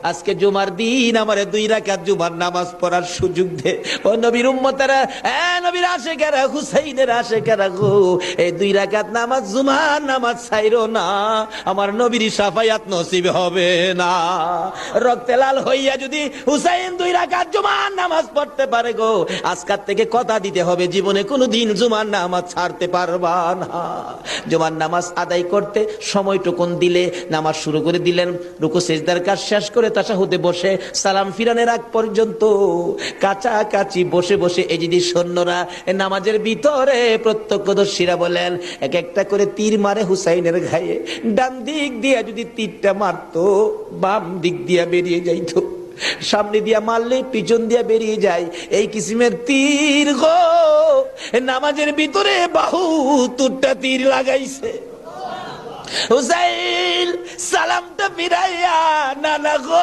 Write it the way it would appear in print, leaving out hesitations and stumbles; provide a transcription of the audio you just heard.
আজকে জুমার দিন আমারে 2 রাকাত জুমার নামাজ পড়ার সুযোগ দে। ও নবীর উম্মতেরা, নবীর আশিকেরা, হুসাইনের আশিকেরা গো, এই 2 রাকাত নামাজ জুমার নামাজ ছাইরো না, আমার নবীর শাফায়াত নসিব হবে না। রক্তে লাল হইয়া যদি হুসাইন 2 রাকাত জুমার নামাজ পড়তে পারে গো, আজকাল থেকে কথা দিতে হবে জীবনে কোনোদিন জুমার নামাজ ছাড়তে পারবা না। জুমার নামাজ আদায় করতে সময়টুকুন দিলে নামাজ শুরু করে দিলেন, রুকু সিজদার কাজ শেষ করে তাশাহুদে বসে সালাম ফিরানের আগ পর্যন্ত কাছাকাছি বসে বসে এই যদি সৈন্যরা নামাজের ভিতরে প্রত্যক্ষদর্শীরা বলেন এক একটা করে তীর মারে হুসাইনের গায়ে। ডান দিক দিয়ে যদি তীরটা মারতো, বাম দিক দিয়ে বেরিয়ে যাইতো, সামনে দিয়া মারলে পিছন দিয়া বেরিয়ে যায়, এই কিসিমের তীর গো। নামাজের ভিতরে বাহুতুরটা তীর লাগাইছে। হুসাইন সালামটা ফিরাইয়া নানা গো